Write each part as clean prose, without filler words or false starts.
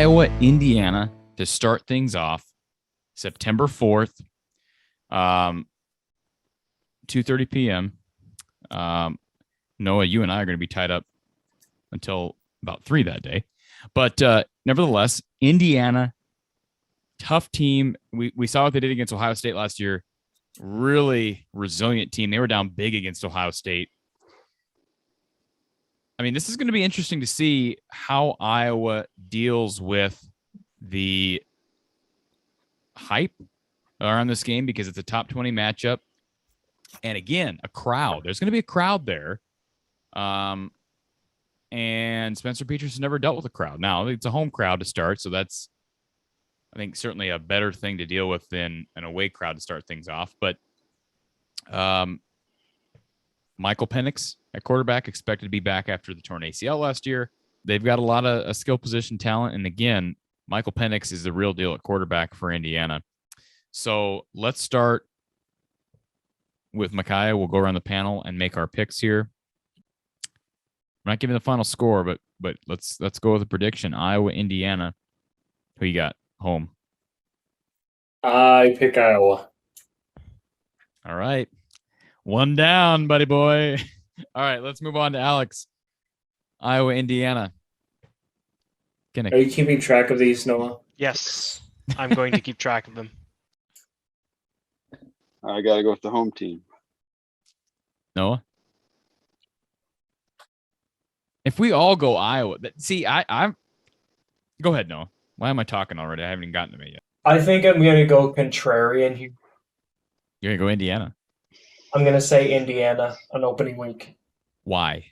Iowa, Indiana to start things off, September 4th, 2:30 p.m. Noah, you and I are going to be tied up until about 3 that day. But nevertheless, Indiana, tough team. We saw what they did against Ohio State last year. Really resilient team. They were down big against Ohio State. I mean, this is going to be interesting to see how Iowa deals with the hype around this game because it's a top 20 matchup. And again, a crowd. There's going to be a crowd there. And Spencer Petras has never dealt with a crowd. Now, it's a home crowd to start, so that's, I think, certainly a better thing to deal with than an away crowd to start things off. But Michael Penix at quarterback, expected to be back after the torn ACL last year. They've got a lot of skill position talent. And again, Michael Penix is the real deal at quarterback for Indiana. So let's start with Micaiah. We'll go around the panel and make our picks here. I'm not giving the final score, but let's go with a prediction. Iowa, Indiana. Who you got home? I pick Iowa. All right. One down, buddy boy. All right, let's move on to Alex. Iowa, Indiana. Are you keeping track of these, Noah? Yes, I'm going to keep track of them. I got to go with the home team. Noah? If we all go Iowa, see, I'm. Go ahead, Noah. Why am I talking already? I haven't even gotten to me yet. I think I'm going to go contrarian here. You're going to go Indiana? I'm going to say Indiana on opening week. Why?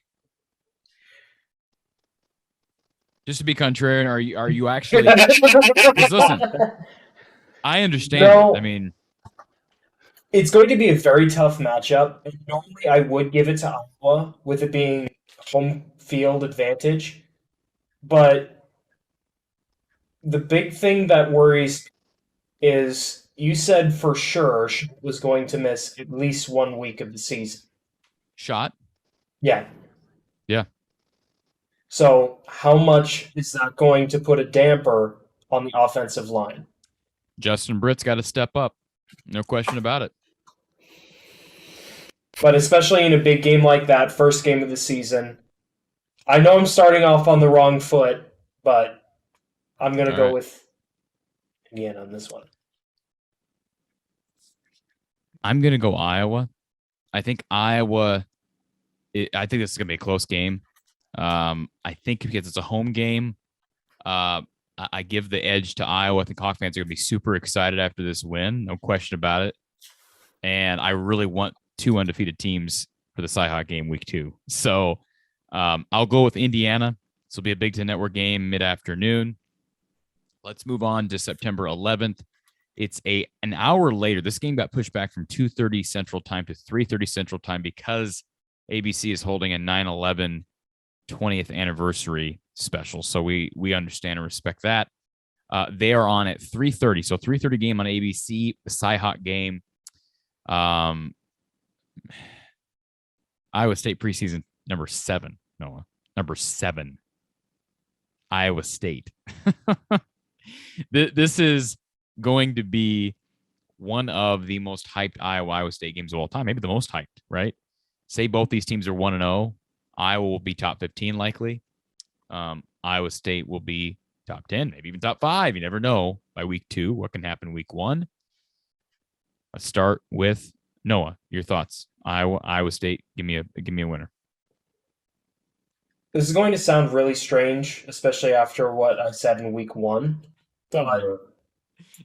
Just to be contrarian, are you actually? Listen, I understand. No, I mean, it's going to be a very tough matchup. And normally, I would give it to Iowa with it being home field advantage, but the big thing that worries is you said for sure she was going to miss at least 1 week of the season. Shot? Yeah. Yeah. So how much is that going to put a damper on the offensive line? Justin Britt's got to step up. No question about it. But especially in a big game like that, first game of the season, I know I'm starting off on the wrong foot, but I'm going to go with Indiana on this one. I'm going to go Iowa. I think Iowa, I think this is going to be a close game. I think because it's a home game, I give the edge to Iowa. I think Hawk fans are going to be super excited after this win. No question about it. And I really want 2 undefeated teams for the Cy-Hawk game week 2. So I'll go with Indiana. This will be a Big Ten Network game mid-afternoon. Let's move on to September 11th. It's an hour later. This game got pushed back from 2:30 Central Time to 3:30 Central Time because ABC is holding a 9/11 20th anniversary special. So we understand and respect that. They are on at 3:30. So 3:30 game on ABC, the Cy-Hawk game. Iowa State preseason number 7, Noah. Number 7. Iowa State. This is going to be one of the most hyped Iowa State games of all time. Maybe the most hyped, right? Say both these teams are 1-0. Iowa will be top 15 likely. Iowa State will be top 10, maybe even top 5. You never know by week 2 what can happen week 1. Let's start with Noah. Your thoughts? Iowa State. Give me a winner. This is going to sound really strange, especially after what I said in week 1. But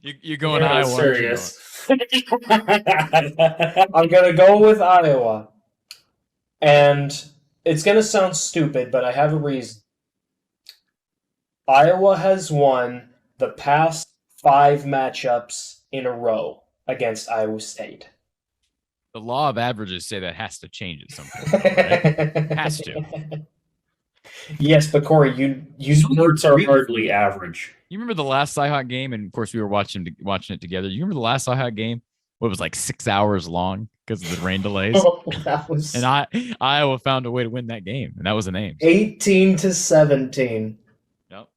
You're going yeah, Iowa. Serious. I'm going to go with Iowa. And it's going to sound stupid, but I have a reason. Iowa has won the past 5 matchups in a row against Iowa State. The law of averages say that has to change at some point, right? Has to. Yes, but Corey, you sports are hardly average. You remember the last Cy-Hawk game? And of course, we were watching it together. You remember the last Cy-Hawk game? What, it was like 6 hours long because of the rain delays. And Iowa found a way to win that game, and that was an aim. 18-17. Yep.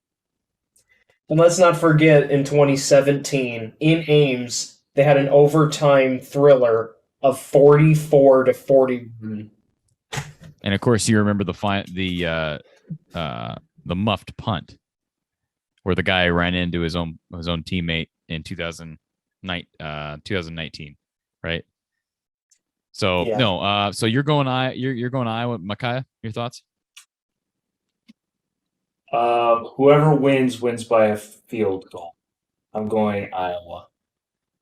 And let's not forget, in 2017, in Ames, they had an overtime thriller of 44-41. And of course, you remember the muffed punt where the guy ran into his own teammate in 2019, right? So Yeah. no, so you're going Iowa, Micaiah. Your thoughts? Whoever wins by a field goal. I'm going Iowa.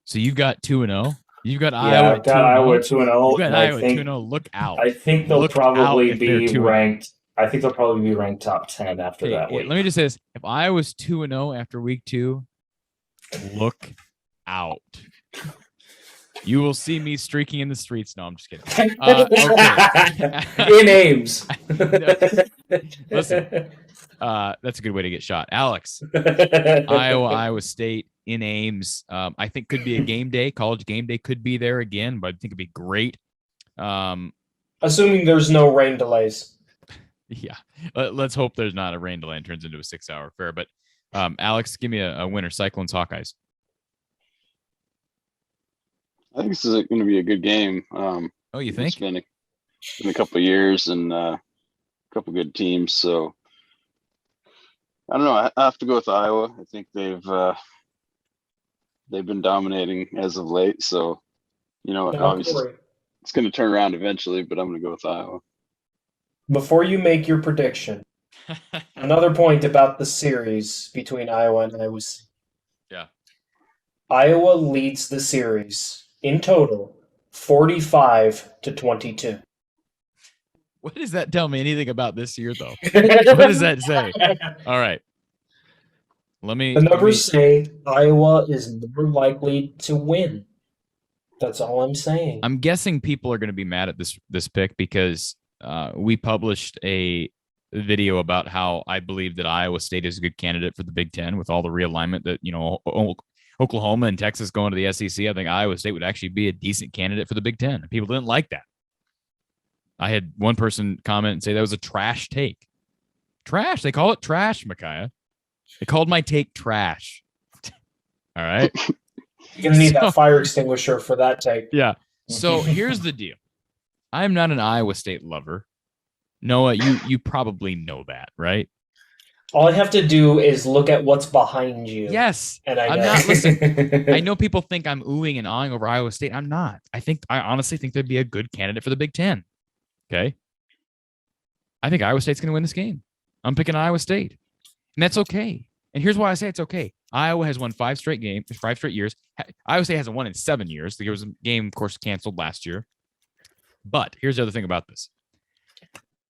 So you've got 2-0. You've got Yeah, Iowa. I've got Iowa 2-0. You've got Iowa 2-0. Look out! I think they'll Look probably out if they're be 2-0. ranked. I think they'll probably be ranked top 10 after that week. Let me just say this: if Iowa's 2-0 after week 2, look out. You will see me streaking in the streets. No, I'm just kidding. In Ames. Listen, that's a good way to get shot. Alex, Iowa State in Ames. I think could be a game day. College game day could be there again, but I think it'd be great. Assuming there's no rain delays. Yeah, let's hope there's not a rain delay and turns into a 6-hour affair. But Alex, give me a winner. Cyclones, Hawkeyes. I think this is going to be a good game. Oh, you think? It's been a couple of years and a couple good teams. So I don't know. I have to go with Iowa. I think they've been dominating as of late. So obviously it's going to turn around eventually. But I'm going to go with Iowa. Before you make your prediction, another point about the series between Iowa and Iowa State. Yeah. Iowa leads the series in total 45-22. What does that tell me anything about this year, though? What does that say? All right. The numbers say Iowa is more likely to win. That's all I'm saying. I'm guessing people are going to be mad at this pick because we published a video about how I believe that Iowa State is a good candidate for the Big Ten with all the realignment that, Oklahoma and Texas going to the SEC. I think Iowa State would actually be a decent candidate for the Big Ten. People didn't like that. I had one person comment and say that was a trash take. Trash. They call it trash, Micaiah. They called my take trash. All right. You're going to need that fire extinguisher for that take. Yeah. So here's the deal. I'm not an Iowa State lover. Noah, you probably know that, right? All I have to do is look at what's behind you. Yes. And I'm not listening. I know people think I'm oohing and ahhing over Iowa State. I'm not. I honestly think they'd be a good candidate for the Big Ten. Okay. I think Iowa State's going to win this game. I'm picking Iowa State. And that's okay. And here's why I say it's okay. Iowa has won 5 straight years. Iowa State hasn't won in 7 years. There was a game, of course, canceled last year. But here's the other thing about this.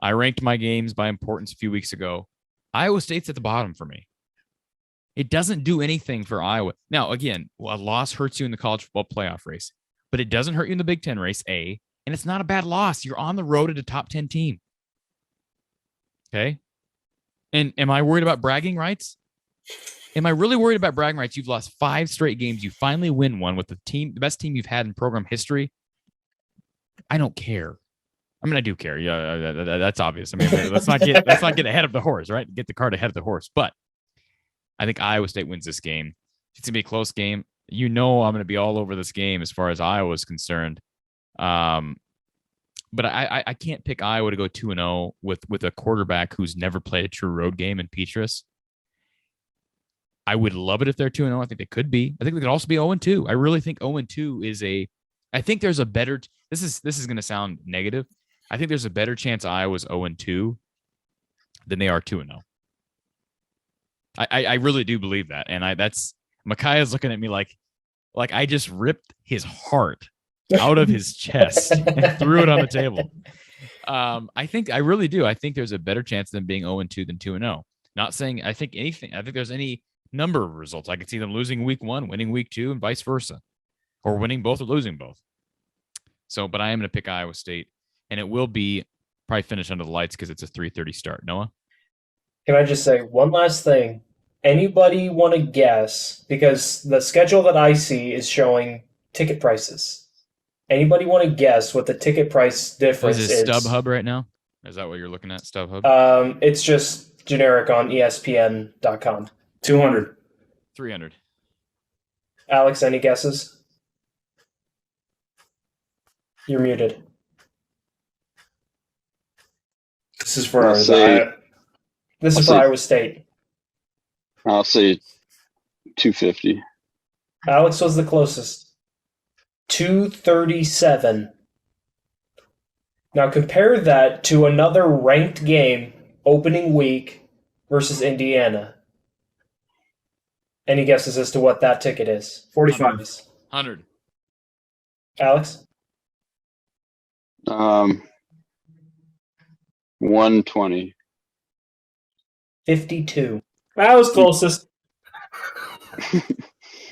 I ranked my games by importance a few weeks ago. Iowa State's at the bottom for me. It doesn't do anything for Iowa. Now, again, a loss hurts you in the college football playoff race, but it doesn't hurt you in the Big Ten race, A, and it's not a bad loss. You're on the road at a top 10 team. Okay? And am I worried about bragging rights? Am I really worried about bragging rights? You've lost 5 straight games. You finally win one with the best team you've had in program history. I don't care. I mean, I do care. Yeah, that's obvious. I mean, let's not get ahead of the horse, right? Get the cart ahead of the horse. But I think Iowa State wins this game. It's gonna be a close game. I'm gonna be all over this game as far as Iowa is concerned. But I can't pick Iowa to go 2-0 with a quarterback who's never played a true road game in Petrus. I would love it if they're 2-0. I think they could be. I think they could also be 0-2. I really think 0-2 is I think there's a better. This is going to sound negative. I think there's a better chance Iowa's 0-2 than they are 2-0. I really do believe that, and that's Micaiah's looking at me like I just ripped his heart out of his chest and threw it on the table. I really do. I think there's a better chance of them being 0-2 than 2-0. Not saying I think anything. I think there's any number of results. I could see them losing week 1, winning week 2, and vice versa, or winning both or losing both. So, but I am going to pick Iowa State, and it will be probably finish under the lights because it's a 3:30 start. Noah? Can I just say one last thing? Anybody want to guess? Because the schedule that I see is showing ticket prices. Anybody want to guess what the ticket price difference is? Is it StubHub right now? Is that what you're looking at, StubHub? It's just generic on ESPN.com. 200. 300. Alex, any guesses? You're muted. This is for I'll say- This I'll is for say- Iowa State. I'll say 250. Alex was the closest. 237. Now compare that to another ranked game, opening week versus Indiana. Any guesses as to what that ticket is? 45. 100. Alex? 120. 52. That was closest.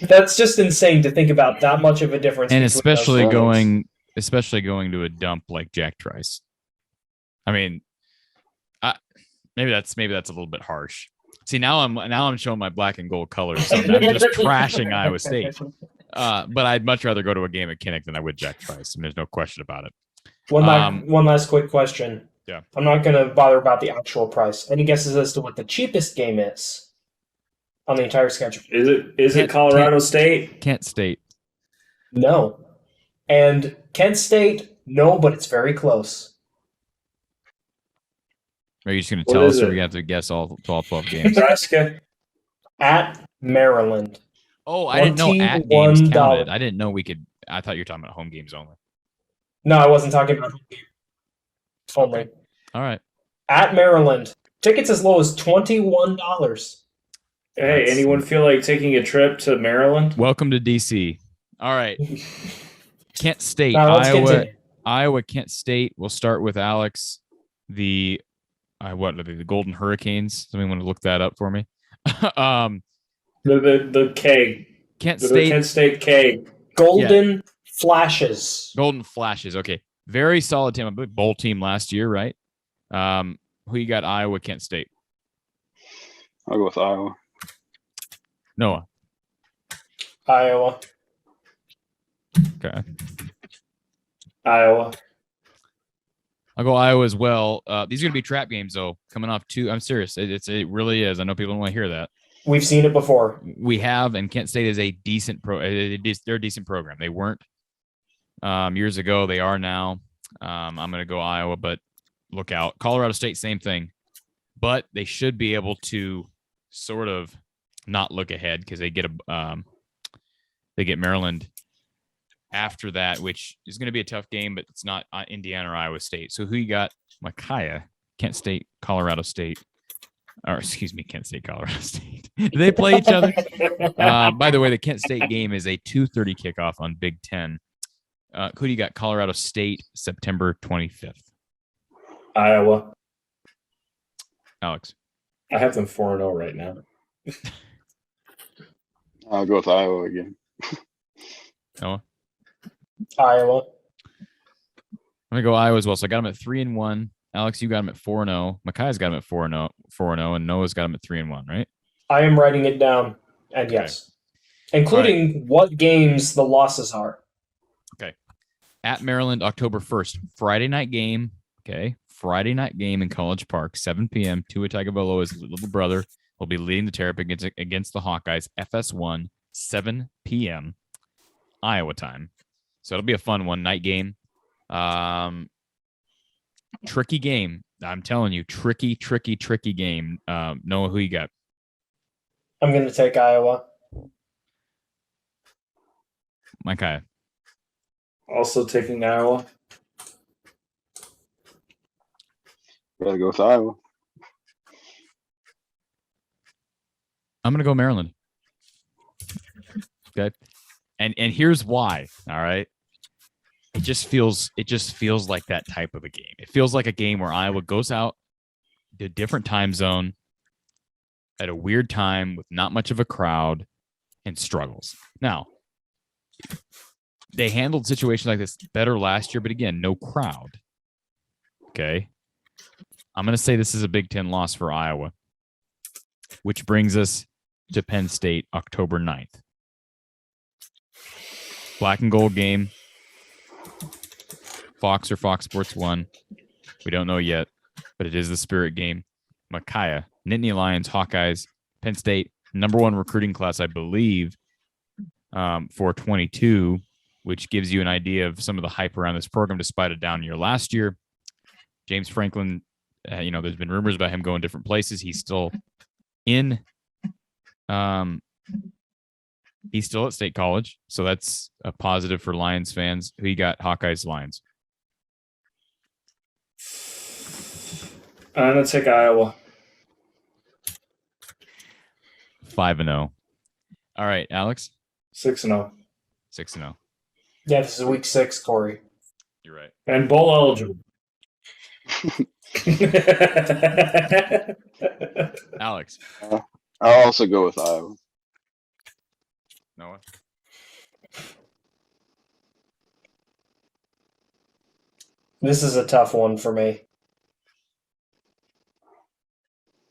That's just insane to think about that much of a difference. And between those especially games. going to a dump like Jack Trice. I mean, maybe that's a little bit harsh. See, now I'm showing my black and gold colors. So I'm just trashing Iowa State. But I'd much rather go to a game at Kinnick than I would Jack Trice. I mean, there's no question about it. One last quick question. Yeah. I'm not going to bother about the actual price. Any guesses as to what the cheapest game is on the entire schedule? Is it Colorado State? Kent State. No. And Kent State, no, but it's very close. Are you just going to What tell us, is or it? we're going to have to guess all 12 games? Nebraska. At Maryland. Oh, I didn't know at games $21. counted. I didn't know we could. I thought you were talking about home games only. No, I wasn't talking about home game only. All right. At Maryland. Tickets as low as $21. Hey, That's- anyone feel like taking a trip to Maryland? Welcome to DC. All right. Kent State, Now let's continue. Iowa, Kent State. We'll start with Alex. The Golden Hurricanes. Somebody want to look that up for me? The keg. Kent The State. Kent State keg. Golden Flashes. Golden Flashes. Okay. Very solid team. A big bowl team last year, right? Who you got? Iowa, Kent State. I'll go with Iowa. Noah. Iowa. Okay. Iowa. I'll go Iowa as well. These are going to be trap games, though. Coming off two. I'm serious. It really is. I know people don't want to hear that. We've seen it before. We have, and Kent State is a decent they're a decent program. They weren't years ago. They are now. I'm going to go Iowa, but look out. Colorado State, same thing. But they should be able to sort of not look ahead because they get Maryland after that, which is going to be a tough game, but it's not Indiana or Iowa State. So who you got? Micaiah, Kent State, Colorado State. Or excuse me, Kent State, Colorado State. Do they play each other? By the way, the Kent State game is a 2:30 kickoff on Big Ten. Who do you got? Colorado State, September 25th. Iowa. Alex. I have them 4-0 right now. I'll go with Iowa again. Noah. Iowa. I'm gonna go Iowa as well. So I got him at 3-1. Alex, you got him at 4-0. Micaiah's got him at 4-0, and Noah's got him at 3-1, right? I am writing it down. And yes. Including what games the losses are. At Maryland, October 1st, Friday night game. Okay, Friday night game in College Park, 7 p.m. Tua Tagovailoa's little brother will be leading the Terrapin against the Hawkeyes. FS1, 7 p.m. Iowa time. So it'll be a fun one night game. Tricky game. I'm telling you, tricky game. Noah, who you got? I'm going to take Iowa. Micaiah. Also taking Iowa. Gotta go with Iowa. I'm gonna go Maryland. Okay. And here's why. All right. It just feels like that type of a game. It feels like a game where Iowa goes out to a different time zone at a weird time with not much of a crowd and struggles. Now, they handled situations like this better last year, but again, no crowd. Okay. I'm going to say this is a Big Ten loss for Iowa, which brings us to Penn State, October 9th. Black and gold game. Fox or Fox Sports 1. We don't know yet, but it is the Spirit game. Micaiah, Nittany Lions, Hawkeyes, Penn State, number one recruiting class, I believe, for 22, which gives you an idea of some of the hype around this program despite a down year last year. James Franklin, there's been rumors about him going different places. He's still in. He's still at State College, so that's a positive for Lions fans. Who you got? Hawkeyes, Lions. I'm gonna take Iowa. 5-0. All right, Alex. 6-0. 6-0. Yeah, this is week 6, Corey. You're right. And bowl eligible. Alex. I'll also go with Iowa. Noah. This is a tough one for me.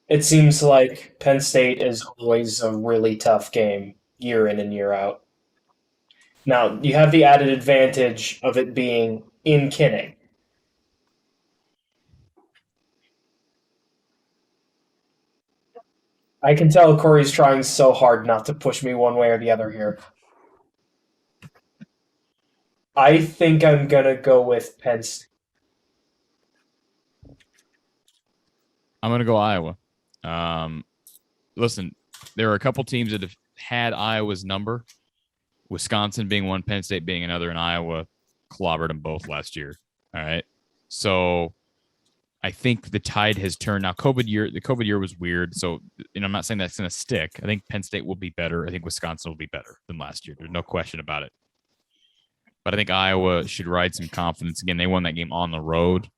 It seems like Penn State is always a really tough game, year in and year out. Now, you have the added advantage of it being in Kinnick. I can tell Corey's trying so hard not to push me one way or the other here. I think I'm going to go with Penn State. I'm going to go Iowa. Listen, there are a couple teams that have had Iowa's number. Wisconsin being one, Penn State being another, and Iowa clobbered them both last year. All right. So I think the tide has turned. Now, the COVID year was weird. So, I'm not saying that's going to stick. I think Penn State will be better. I think Wisconsin will be better than last year. There's no question about it. But I think Iowa should ride some confidence. Again, they won that game on the road.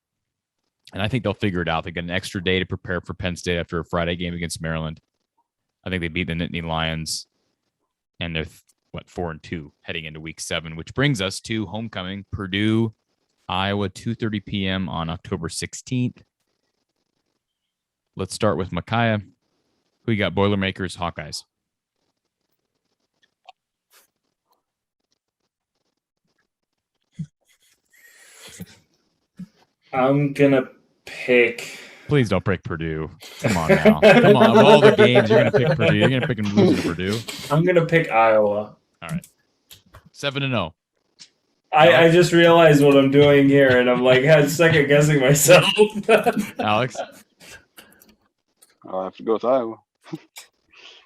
And I think they'll figure it out. They get an extra day to prepare for Penn State after a Friday game against Maryland. I think they beat the Nittany Lions. And they're, 4-2 heading into week 7, which brings us to homecoming, Purdue, Iowa, 2:30 p.m. on October 16th. Let's start with Micaiah. Who you got? Boilermakers, Hawkeyes. I'm gonna pick. Please don't pick Purdue. Come on now. Come on. Of all the games, you're going to pick Purdue. You're going to pick them losing to Purdue. I'm gonna pick Iowa. All right. 7-0. I just realized what I'm doing here, and I'm like second guessing myself. Alex? I'll have to go with Iowa.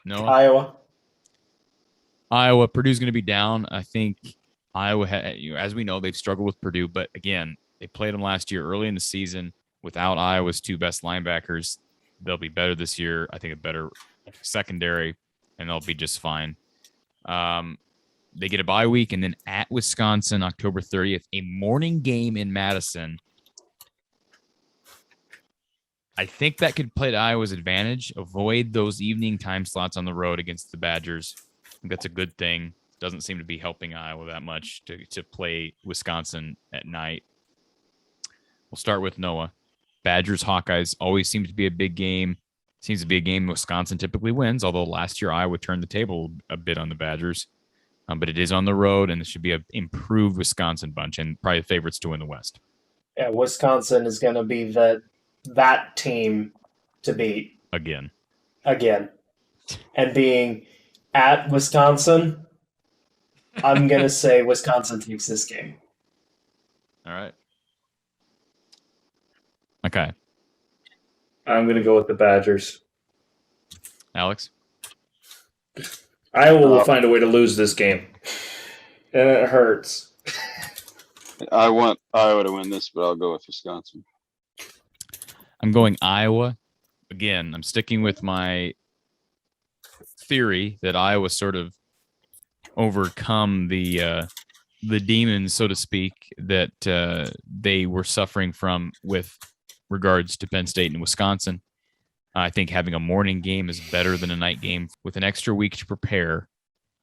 Noah? Iowa. Purdue's going to be down. I think Iowa, as we know, they've struggled with Purdue. But again, they played them last year early in the season without Iowa's 2 best linebackers. They'll be better this year. I think a better secondary, and they'll be just fine. They get a bye week, and then at Wisconsin, October 30th, a morning game in Madison. I think that could play to Iowa's advantage. Avoid those evening time slots on the road against the Badgers. I think that's a good thing. Doesn't seem to be helping Iowa that much to play Wisconsin at night. We'll start with Noah. Badgers, Hawkeyes always seems to be a big game. Seems to be a game Wisconsin typically wins, although last year Iowa turned the table a bit on the Badgers. But it is on the road, and it should be an improved Wisconsin bunch and probably the favorites to win the West. Yeah, Wisconsin is going to be that team to beat. Again. And being at Wisconsin, I'm going to say Wisconsin takes this game. All right. Okay. I'm gonna go with the Badgers. Alex? Iowa will find a way to lose this game. And it hurts. I want Iowa to win this, but I'll go with Wisconsin. I'm going Iowa. Again, I'm sticking with my theory that Iowa sort of overcome the demons, so to speak, that they were suffering from with regards to Penn State and Wisconsin. I think having a morning game is better than a night game. With an extra week to prepare,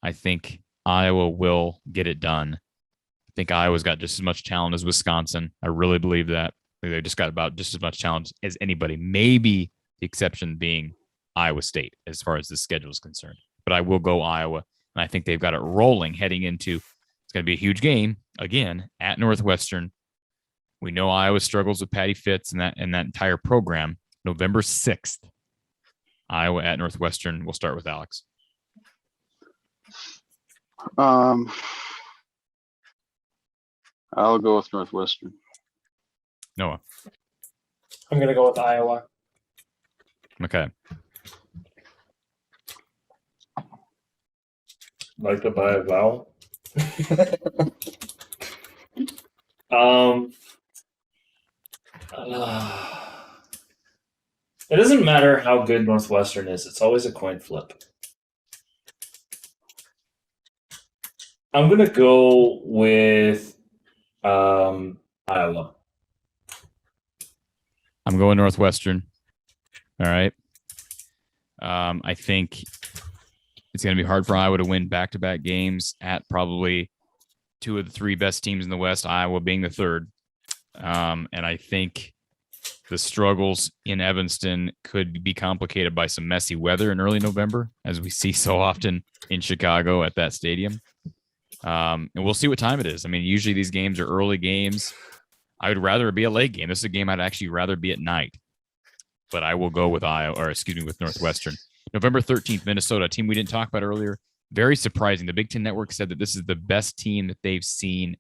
I think Iowa will get it done. I think Iowa's got just as much talent as Wisconsin. I really believe that. They just got about just as much talent as anybody, maybe the exception being Iowa State as far as the schedule is concerned. But I will go Iowa, and I think they've got it rolling heading into it's going to be a huge game, again, at Northwestern. We know Iowa struggles with Patty Fitz and that entire program. November 6th. Iowa at Northwestern. We'll start with Alex. I'll go with Northwestern. Noah. I'm going to go with Iowa. Okay. Like to buy a vowel. It doesn't matter how good Northwestern is. It's always a coin flip. I'm going to go with Iowa. I'm going Northwestern. All right. I think it's going to be hard for Iowa to win back-to-back games at probably two of the three best teams in the West, Iowa being the third. And I think the struggles in Evanston could be complicated by some messy weather in early November, as we see so often in Chicago at that stadium. And we'll see what time it is. I mean, usually these games are early games. I would rather it be a late game. This is a game I'd actually rather be at night. But I will go with with Northwestern. November 13th, Minnesota, a team we didn't talk about earlier. Very surprising. The Big Ten Network said that this is the best team that they've seen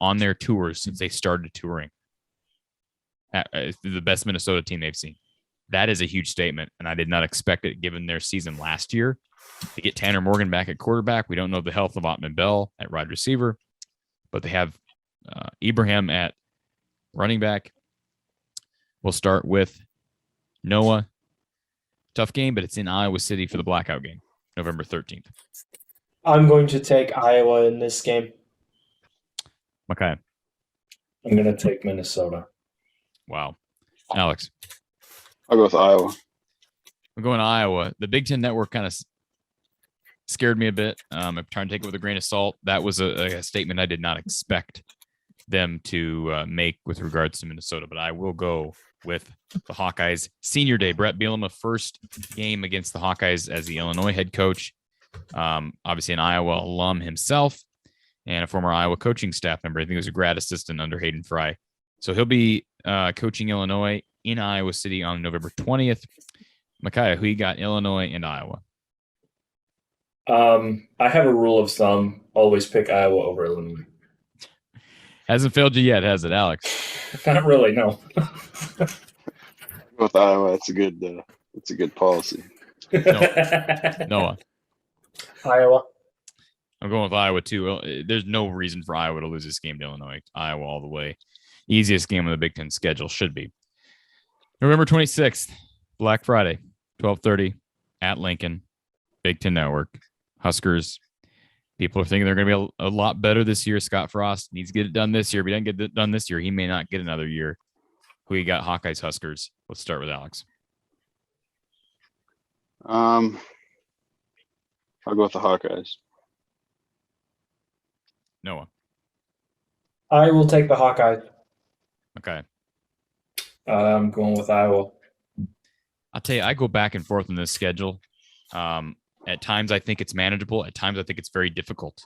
on their tours since they started touring. The best Minnesota team they've seen. That is a huge statement, and I did not expect it given their season last year. They get Tanner Morgan back at quarterback. We don't know the health of Ottman Bell at wide receiver, but they have Ibrahim at running back. We'll start with Noah. Tough game, but it's in Iowa City for the blackout game, November 13th. I'm going to take Iowa in this game. Okay. I'm going to take Minnesota. Wow. Alex. I'll go with Iowa. I'm going to Iowa. The Big Ten Network kind of scared me a bit. I'm trying to take it with a grain of salt. That was a statement I did not expect them to make with regards to Minnesota, but I will go with the Hawkeyes. Senior day, Brett Bielema, first game against the Hawkeyes as the Illinois head coach. Obviously an Iowa alum himself and a former Iowa coaching staff member. I think he was a grad assistant under Hayden Fry. So he'll be coaching Illinois in Iowa City on November 20th. Micaiah, who you got, Illinois and Iowa? I have a rule of thumb. Always pick Iowa over Illinois. Hasn't failed you yet, has it, Alex? Not really, no. I'll go with Iowa. That's a good policy. Noah. Iowa. I'm going with Iowa, too. There's no reason for Iowa to lose this game to Illinois. Iowa all the way. Easiest game on the Big Ten schedule should be. November 26th, Black Friday, 12:30 at Lincoln, Big Ten Network. Huskers. People are thinking they're going to be a lot better this year. Scott Frost needs to get it done this year. If he doesn't get it done this year, he may not get another year. Who you got, Hawkeyes, Huskers? Let's start with Alex. I'll go with the Hawkeyes. Noah. I will take the Hawkeyes. Okay. I'm going with Iowa. I'll tell you, I go back and forth on this schedule. At times, I think it's manageable. At times, I think it's very difficult.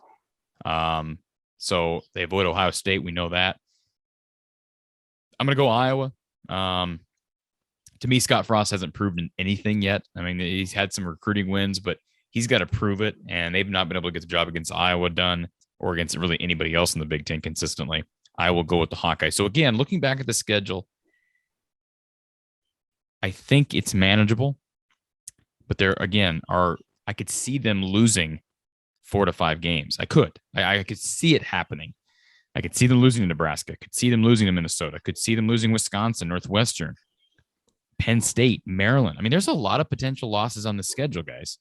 So they avoid Ohio State. We know that. I'm going to go Iowa. To me, Scott Frost hasn't proven anything yet. I mean, he's had some recruiting wins, but he's got to prove it, and they've not been able to get the job against Iowa done or against really anybody else in the Big Ten consistently. I will go with the Hawkeyes. So again, looking back at the schedule, I think it's manageable, but there again I could see them losing 4 to 5 games. I could see it happening. I could see them losing to Nebraska. Could see them losing to Minnesota. Could see them losing Wisconsin, Northwestern, Penn State, Maryland. I mean, there's a lot of potential losses on the schedule, guys.